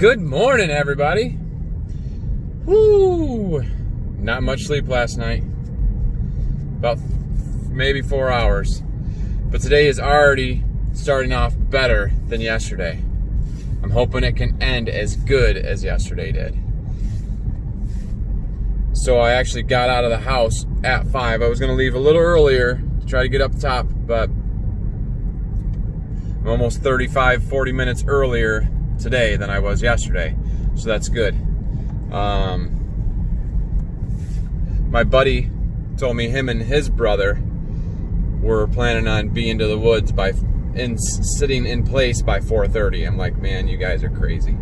Good morning, everybody. Woo! Not much sleep last night. About maybe 4 hours. But today is already starting off better than yesterday. I'm hoping it can end as good as yesterday did. So I actually got out of the house at 5. I was going to leave a little earlier to try to get up top, but I'm almost 35, 40 minutes earlier today than I was yesterday. So that's good. My buddy told me him and his brother were planning on being to the woods sitting in place by 4:30. I'm like, man, you guys are crazy.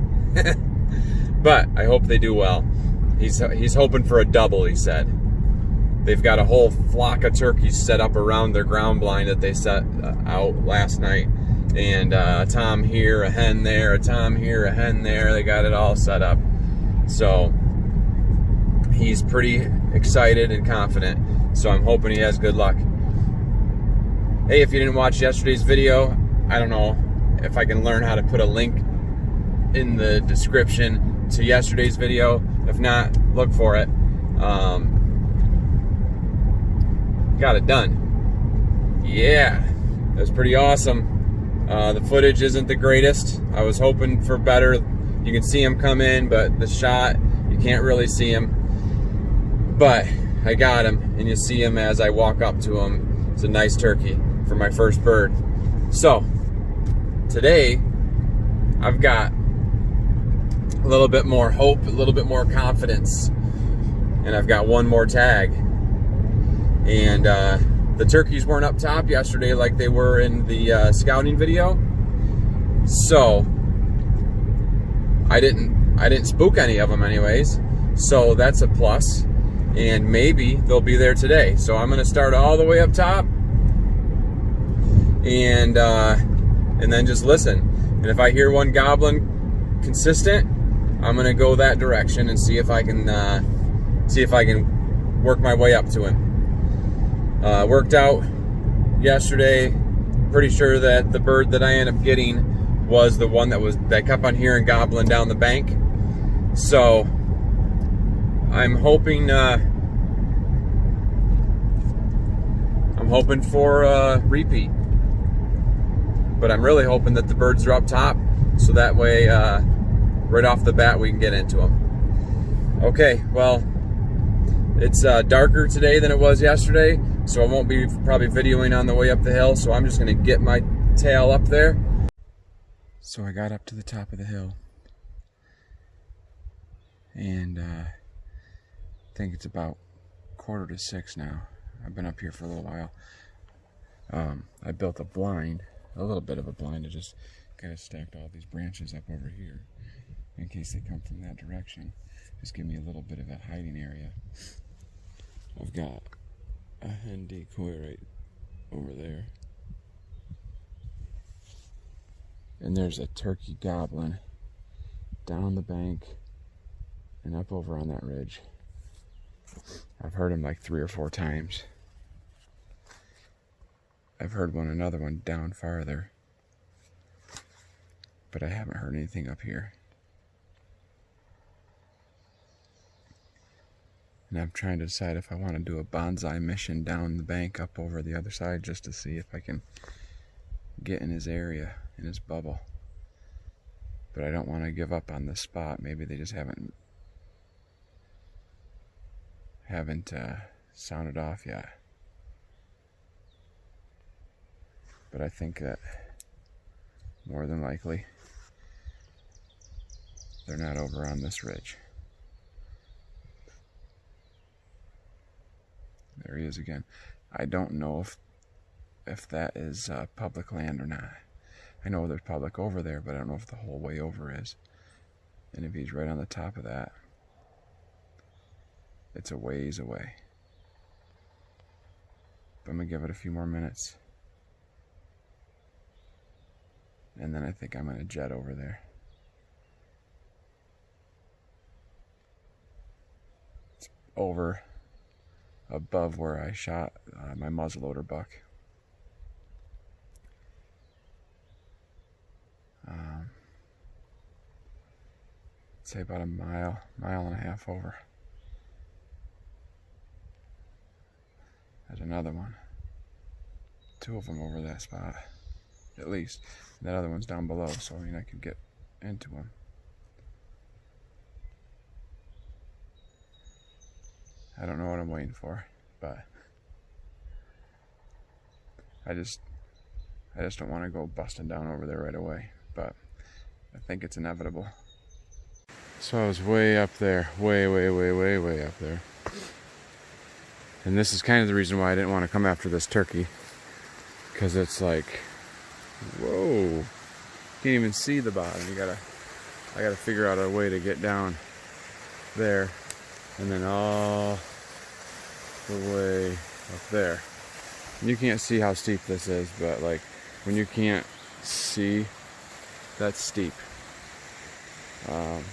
But I hope they do well. He's hoping for a double, he said. They've got a whole flock of turkeys set up around their ground blind that they set out last night. And a tom here, a hen there, a tom here, a hen there. They got it all set up. So he's pretty excited and confident. So I'm hoping he has good luck. Hey, if you didn't watch yesterday's video, I don't know if I can learn how to put a link in the description to yesterday's video. If not, look for it. Got it done. Yeah, that was pretty awesome. The footage isn't the greatest. I was hoping for better. You can see him come in, but the shot, you can't really see him. But I got him, and you see him as I walk up to him. It's a nice turkey for my first bird. So, today, I've got a little bit more hope, a little bit more confidence, and I've got one more tag. And the turkeys weren't up top yesterday like they were in the scouting video, so I didn't spook any of them anyways, so that's a plus. And maybe they'll be there today. So I'm gonna start all the way up top and then just listen. And if I hear one gobbling consistent, I'm gonna go that direction and see if I can work my way up to him. Worked out yesterday. Pretty sure that the bird that I ended up getting was the one that kept on hearing gobbling down the bank. So I'm hoping for a repeat. But I'm really hoping that the birds are up top, so that way right off the bat we can get into them. Okay, well, it's darker today than it was yesterday, so I won't be probably videoing on the way up the hill, so I'm just gonna get my tail up there. So I got up to the top of the hill, and I think it's about 5:45 now. I've been up here for a little while. I built a blind, a little bit of a blind. I just kind of stacked all these branches up over here in case they come from that direction. Just give me a little bit of a hiding area. I've got a hen decoy right over there. And there's a turkey gobbling down the bank and up over on that ridge. I've heard him like 3 or 4 times. I've heard another one down farther, but I haven't heard anything up here. And I'm trying to decide if I want to do a bonsai mission down the bank up over the other side just to see if I can get in his area, in his bubble. But I don't want to give up on this spot. Maybe they just haven't sounded off yet. But I think that more than likely they're not over on this ridge. There he is again. I don't know if that is public land or not. I know there's public over there, but I don't know if the whole way over is. And if he's right on the top of that, it's a ways away. But I'm gonna give it a few more minutes, and then I think I'm gonna jet over there. It's over above where I shot my muzzleloader buck. say about a mile and a half over. There's another one. 2 of them over that spot, at least. That other one's down below, so I mean I could get into them. I don't know what I'm waiting for, but I just don't want to go busting down over there right away, but I think it's inevitable. So I was way up there, way up there. And this is kind of the reason why I didn't want to come after this turkey, because it's like, whoa, can't even see the bottom. I gotta figure out a way to get down there, and then all the way up there. And you can't see how steep this is, but like when you can't see, that's steep. I'm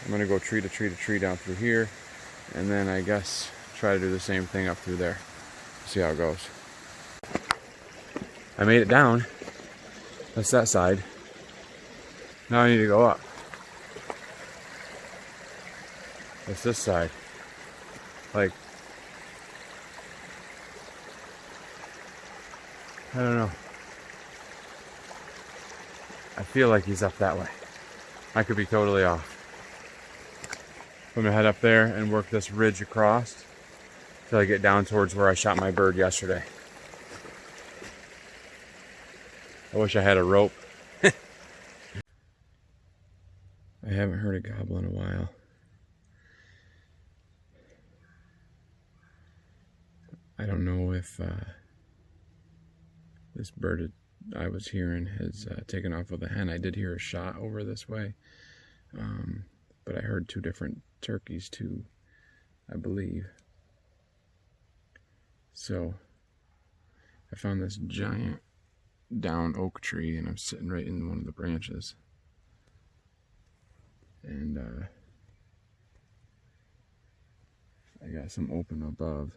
gonna go tree to tree to tree down through here, and then I guess try to do the same thing up through there. See how it goes. I made it down. That's that side. Now I need to go up. That's this side. Like, I don't know. I feel like he's up that way. I could be totally off. I'm gonna head up there and work this ridge across till I get down towards where I shot my bird yesterday. I wish I had a rope. I haven't heard a gobble in a while. I don't know if this bird I was hearing has taken off with a hen. I did hear a shot over this way, but I heard 2 different turkeys too, I believe. So I found this giant down oak tree, and I'm sitting right in one of the branches. And I got some open above.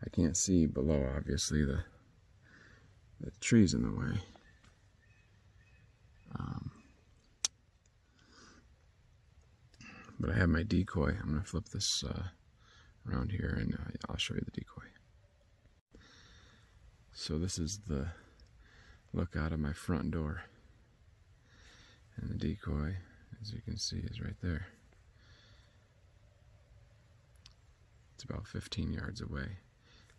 I can't see below, obviously, the tree's in the way. But I have my decoy. I'm gonna flip this around here, and I'll show you the decoy. So this is the look out of my front door, and the decoy, as you can see, is right there. It's about 15 yards away.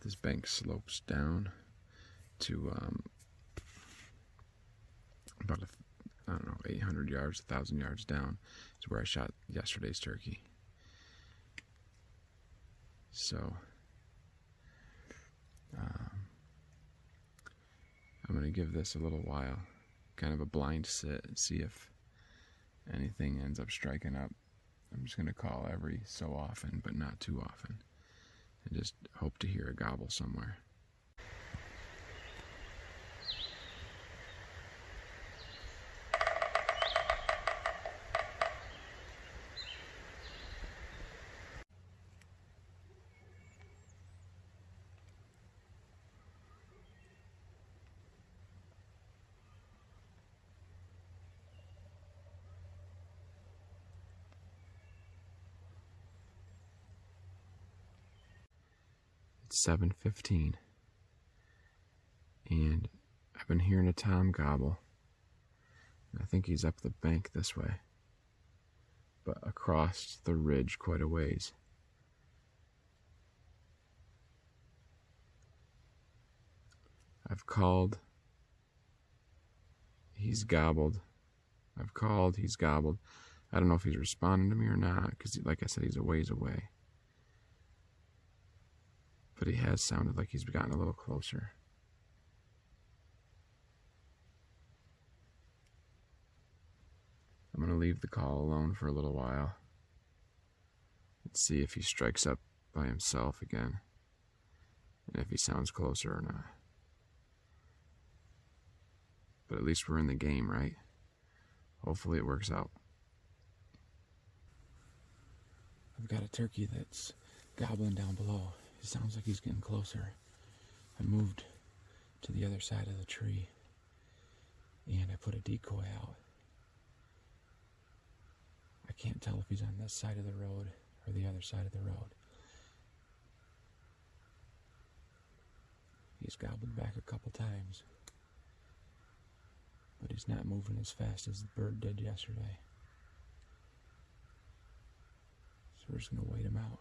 This bank slopes down to about I don't know, 800 yards, 1,000 yards down is where I shot yesterday's turkey. So I'm going to give this a little while, kind of a blind sit, and see if anything ends up striking up. I'm just going to call every so often, but not too often, and just hope to hear a gobble somewhere. It's 7:15, and I've been hearing a tom gobble. I think he's up the bank this way, but across the ridge quite a ways. I've called, he's gobbled. I've called, he's gobbled. I don't know if he's responding to me or not, because like I said, he's a ways away. But he has sounded like he's gotten a little closer. I'm going to leave the call alone for a little while. Let's see if he strikes up by himself again, and if he sounds closer or not. But at least we're in the game, right? Hopefully it works out. I've got a turkey that's gobbling down below. It sounds like he's getting closer. I moved to the other side of the tree, and I put a decoy out. I can't tell if he's on this side of the road or the other side of the road. He's gobbled back a couple times, but he's not moving as fast as the bird did yesterday. So we're just going to wait him out.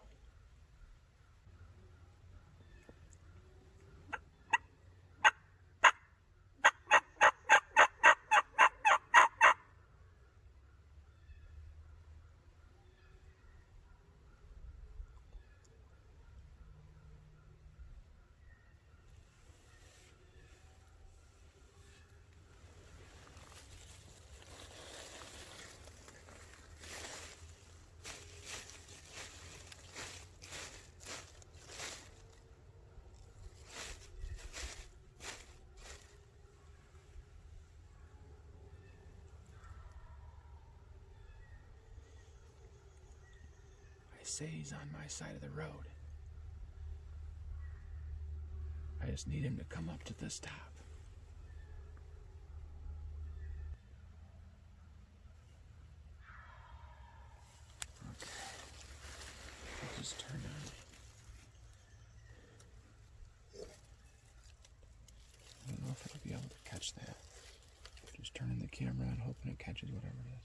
I say he's on my side of the road. I just need him to come up to this top. Okay. I'll just turn on. I don't know if I'll be able to catch that. Just turning the camera on, hoping it catches whatever it is.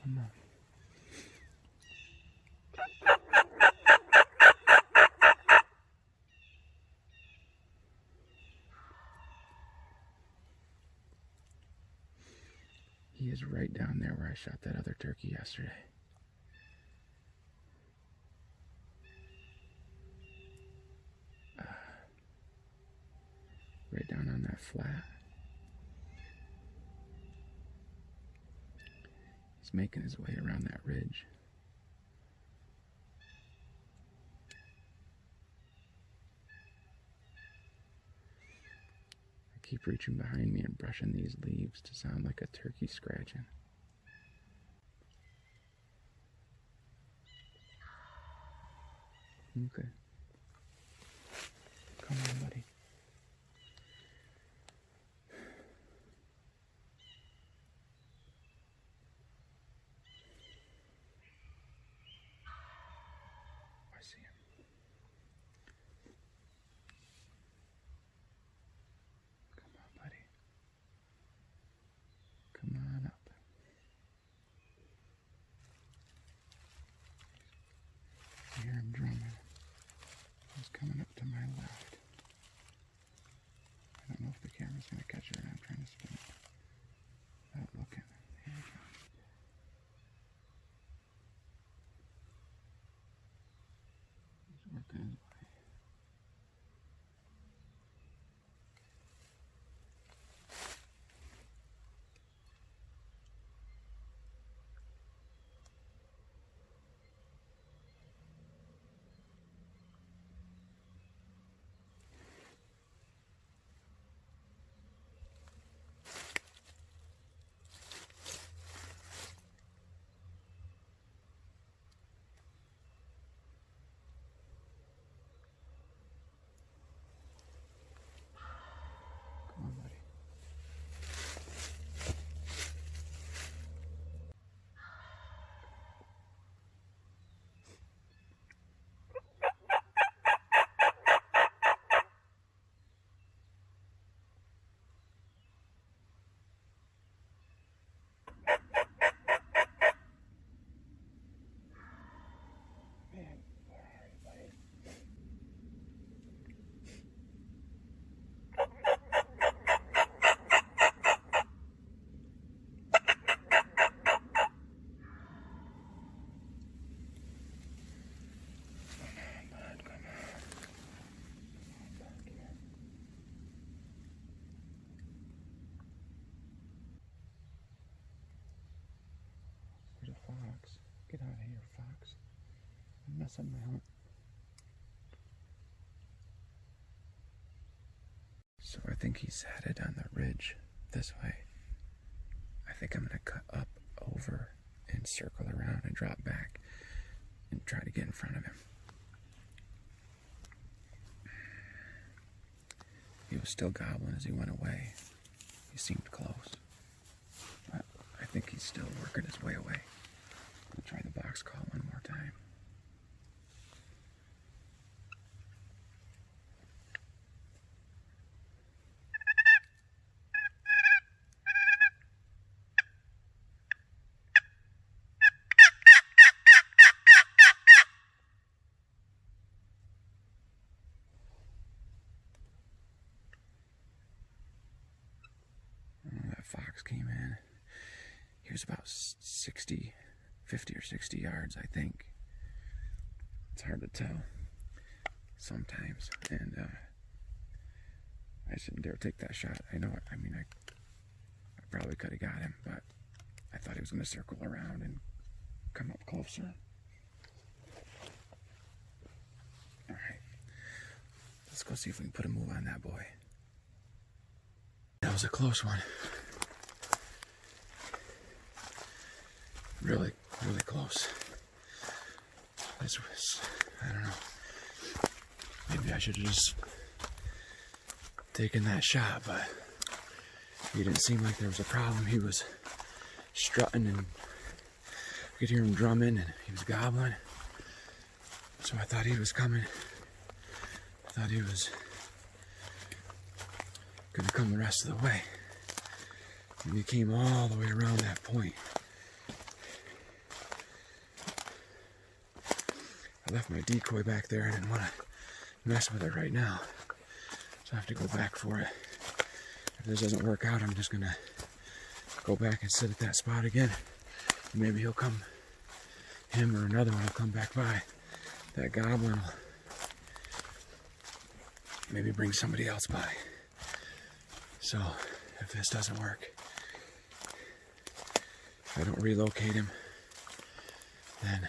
Come on. He is right down there where I shot that other turkey yesterday. Right down on that flat. He's making his way around that ridge. I keep reaching behind me and brushing these leaves to sound like a turkey scratching. Okay. Come on, buddy. I see him. Come on, buddy. Come on up. I hear him drumming. He's coming up to my left. fox. Get out of here, fox. You're messing my hunt. So I think he's headed on the ridge this way. I think I'm going to cut up over and circle around and drop back and try to get in front of him. He was still gobbling as he went away. He seemed close. But I think he's still working his way away. I'll try the box call one more time. That fox came in. He was about 50 or 60 yards, I think. It's hard to tell sometimes. And I shouldn't dare take that shot. I know it. I mean, I probably could have got him, but I thought he was going to circle around and come up closer. All right. Let's go see if we can put a move on that boy. That was a close one. Really, really close. This was, I don't know. Maybe I should have just taken that shot, but he didn't seem like there was a problem. He was strutting and I could hear him drumming and he was gobbling. So I thought he was coming. I thought he was gonna come the rest of the way. And he came all the way around that point. I left my decoy back there. I didn't want to mess with it right now. So I have to go back for it. If this doesn't work out, I'm just gonna go back and sit at that spot again. Maybe he'll come, him or another one will come back by. That goblin will maybe bring somebody else by. So if this doesn't work, if I don't relocate him, then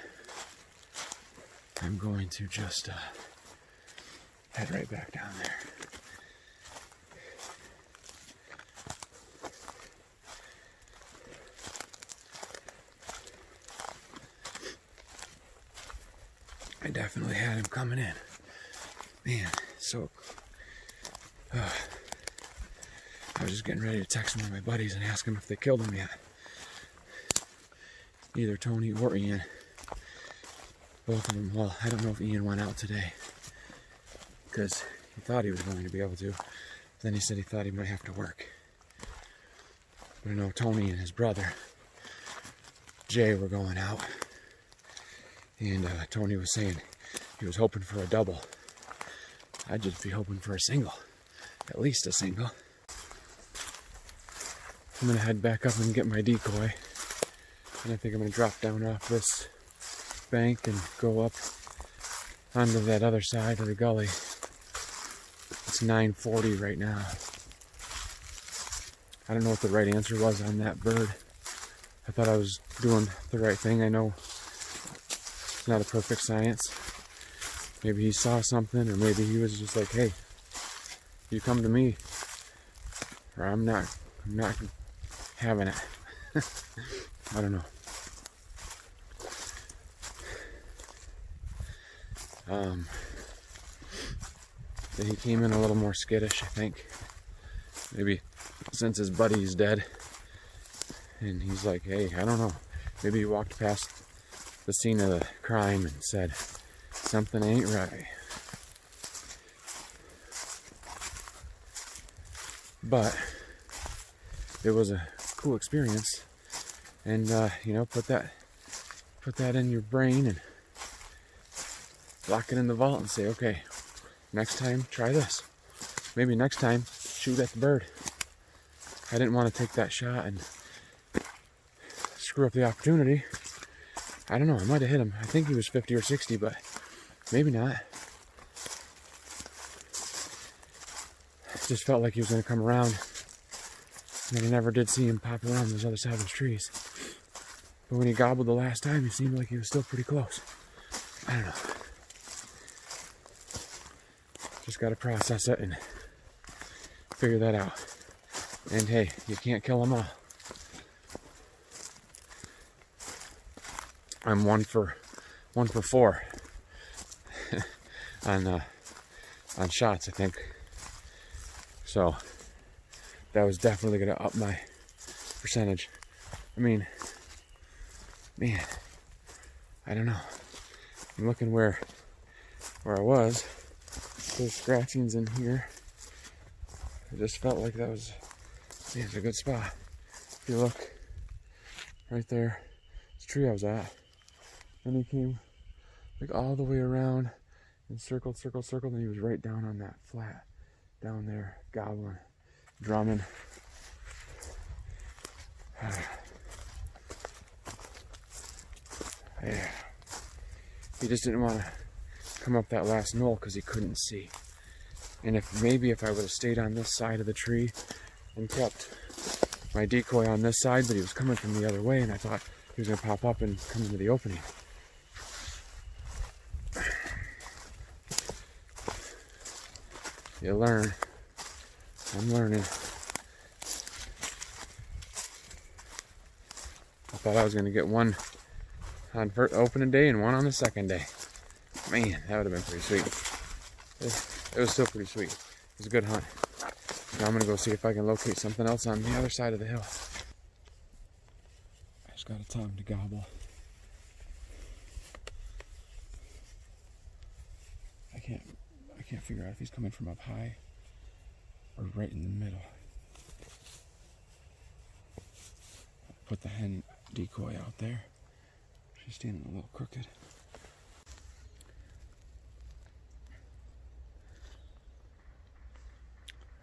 I'm going to just head right back down there. I definitely had him coming in. Man, so I was just getting ready to text one of my buddies and ask him if they killed him yet. Either Tony or Ian. Both of them. Well, I don't know if Ian went out today because he thought he was going to be able to. Then he said he thought he might have to work. But I know Tony and his brother Jay were going out, and Tony was saying he was hoping for a double. I'd just be hoping for a single, at least a single. I'm gonna head back up and get my decoy, and I think I'm gonna drop down off this bank and go up onto that other side of the gully. It's 9:40 right now. I don't know what the right answer was on that bird. I thought I was doing the right thing. I know it's not a perfect science. Maybe he saw something, or maybe he was just like, hey, you come to me, or I'm not having it. I don't know. He came in a little more skittish, I think. Maybe since his buddy's dead. And he's like, hey, I don't know. Maybe he walked past the scene of the crime and said, something ain't right. But it was a cool experience. And, you know, put that in your brain and lock it in the vault and say, okay, next time, try this. Maybe next time, shoot at the bird. I didn't want to take that shot and screw up the opportunity. I don't know, I might have hit him. I think he was 50 or 60, but maybe not. It just felt like he was going to come around. And I never did see him pop around those other side of the trees. But when he gobbled the last time, he seemed like he was still pretty close. I don't know. Just got to process it and figure that out. And hey, you can't kill them all. I'm one for 4 on shots, I think. So that was definitely gonna up my percentage. I mean, man, I don't know. I'm looking where I was. There's scratchings in here. I just felt like that was, man, it's a good spot. If you look right there, it's the tree I was at. And he came like all the way around and circled, and he was right down on that flat down there, gobbling, drumming. Yeah. He just didn't want to come up that last knoll because he couldn't see. And if I would have stayed on this side of the tree and kept my decoy on this side, but he was coming from the other way, and I thought he was going to pop up and come into the opening. You learn. I'm learning. I thought I was going to get one on opening day and one on the second day. Man, that would have been pretty sweet. It was still pretty sweet. It was a good hunt. Now I'm going to go see if I can locate something else on the other side of the hill. I just got to tell him to gobble. I can't figure out if he's coming from up high or right in the middle. Put the hen decoy out there. She's standing a little crooked.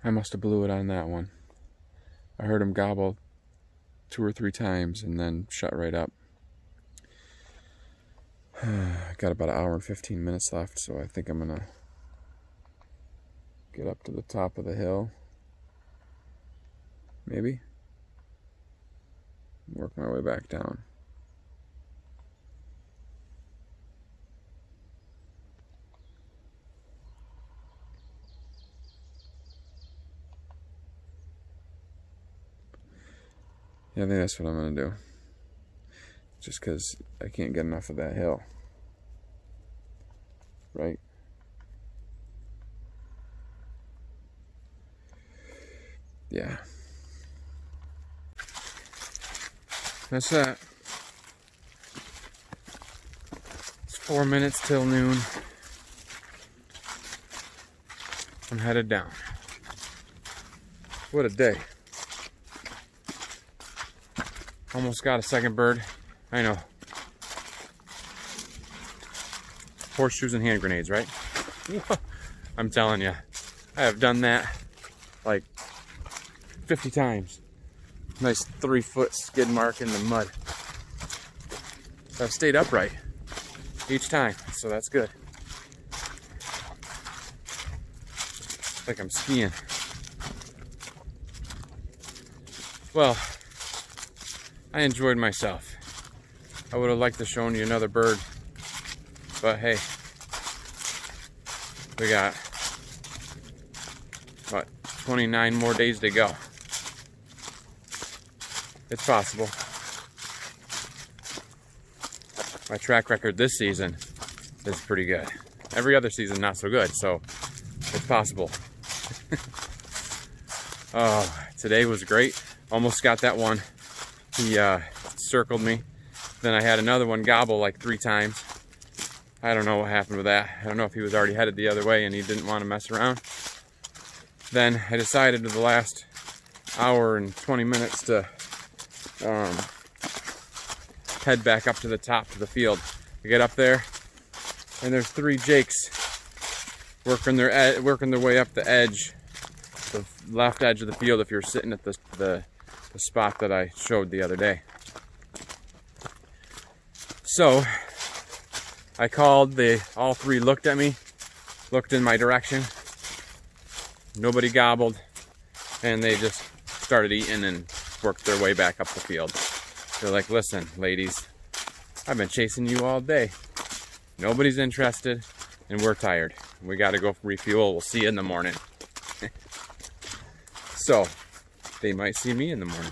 I must have blew it on that one. I heard him gobble 2 or 3 times and then shut right up. Got about 1 hour and 15 minutes left, so I think I'm gonna get up to the top of the hill. Maybe. Work my way back down. Yeah, I think that's what I'm gonna do. Just because I can't get enough of that hill. Right? Yeah. That's that. It's 4 minutes till noon. I'm headed down. What a day. Almost got a second bird. I know. Horseshoes and hand grenades, right? I'm telling you, I have done that like 50 times. Nice 3-foot skid mark in the mud. So I've stayed upright each time, so that's good. Like I'm skiing. Well, I enjoyed myself. I would have liked to show you another bird, but hey, we got, what, 29 more days to go. It's possible. My track record this season is pretty good. Every other season not so good, so it's possible. Oh, today was great. Almost got that one. He circled me. Then I had another one gobble like 3 times. I don't know what happened with that. I don't know if he was already headed the other way and he didn't want to mess around. Then I decided to the last hour and 20 minutes to head back up to the top of the field. I get up there and there's 3 jakes working their way up the edge, the left edge of the field if you're sitting at the spot that I showed the other day. So I called, all 3 looked at me, looked in my direction. Nobody gobbled, and they just started eating and worked their way back up the field. They're like, listen, ladies, I've been chasing you all day. Nobody's interested, and we're tired. We got to go refuel. We'll see you in the morning. So, they might see me in the morning.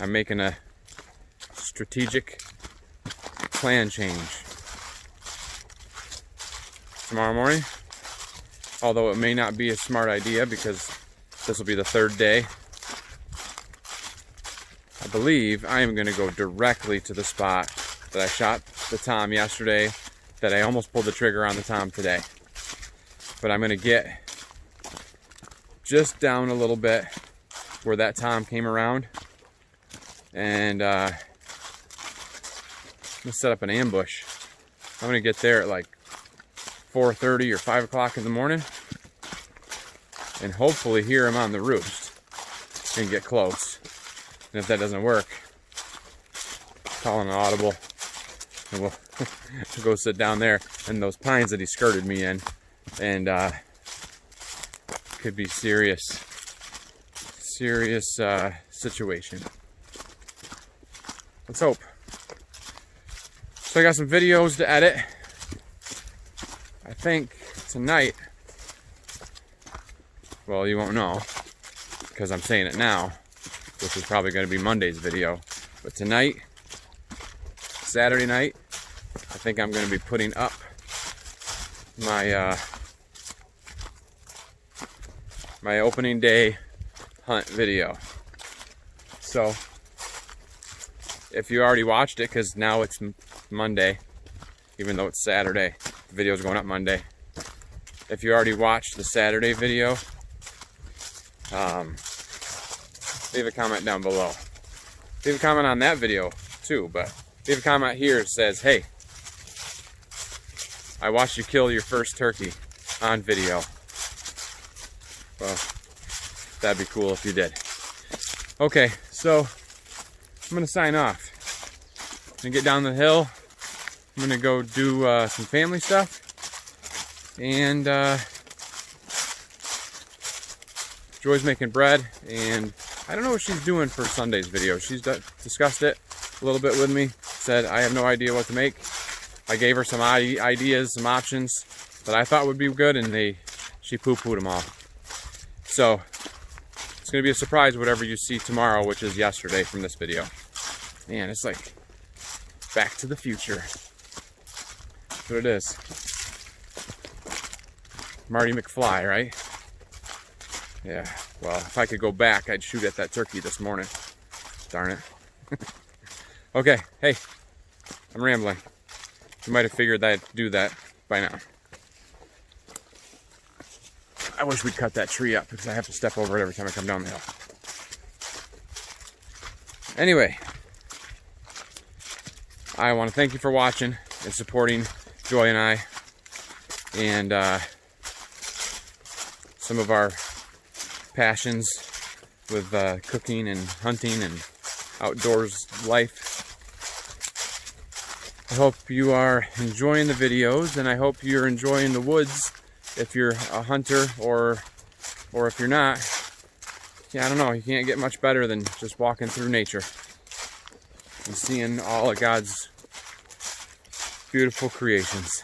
I'm making a strategic plan change. Tomorrow morning, although it may not be a smart idea because this will be the third day, I believe I am going to go directly to the spot that I shot the tom yesterday, that I almost pulled the trigger on the tom today. But I'm going to get just down a little bit where that tom came around, and I'm going to set up an ambush. I'm going to get there at like 4:30 or 5 o'clock in the morning and hopefully hear him on the roost and get close. And if that doesn't work, call an audible and we'll go sit down there in those pines that he skirted me in, and could be serious situation. Let's hope. So I got some videos to edit. I think tonight, well, you won't know because I'm saying it now, which is probably going to be Monday's video. But tonight, Saturday night, I think I'm going to be putting up my my opening day hunt video. So if you already watched it, because now it's Monday, even though it's Saturday, the video's going up Monday. If you already watched the Saturday video, leave a comment down below. Leave a comment on that video too, but leave a comment here that says, hey, I watched you kill your first turkey on video. Well, that'd be cool if you did. Okay, so I'm gonna sign off. I'm gonna get down the hill. I'm gonna go do some family stuff, and Joy's making bread, and I don't know what she's doing for Sunday's video. She's discussed it a little bit with me, said I have no idea what to make. I gave her some ideas, some options that I thought would be good, and she poo-pooed them all. So it's gonna be a surprise whatever you see tomorrow, which is yesterday from this video. Man, it's like Back to the Future. That's what it is. Marty McFly, right? Yeah, well, if I could go back, I'd shoot at that turkey this morning. Darn it. Okay, hey, I'm rambling. You might have figured that I'd do that by now. I wish we'd cut that tree up because I have to step over it every time I come down the hill. Anyway, I want to thank you for watching and supporting Joy and I, and some of our passions with cooking and hunting and outdoors life. I hope you are enjoying the videos, and I hope you're enjoying the woods if you're a hunter, or if you're not. Yeah, I don't know, you can't get much better than just walking through nature and seeing all of God's beautiful creations.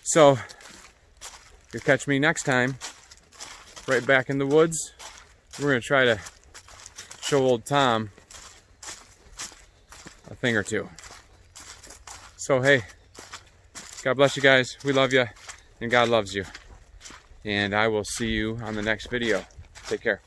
So you'll catch me next time right back in the woods. We're gonna try to show old Tom a thing or two. So hey, God bless you guys. We love you, and God loves you. And I will see you on the next video. Take care.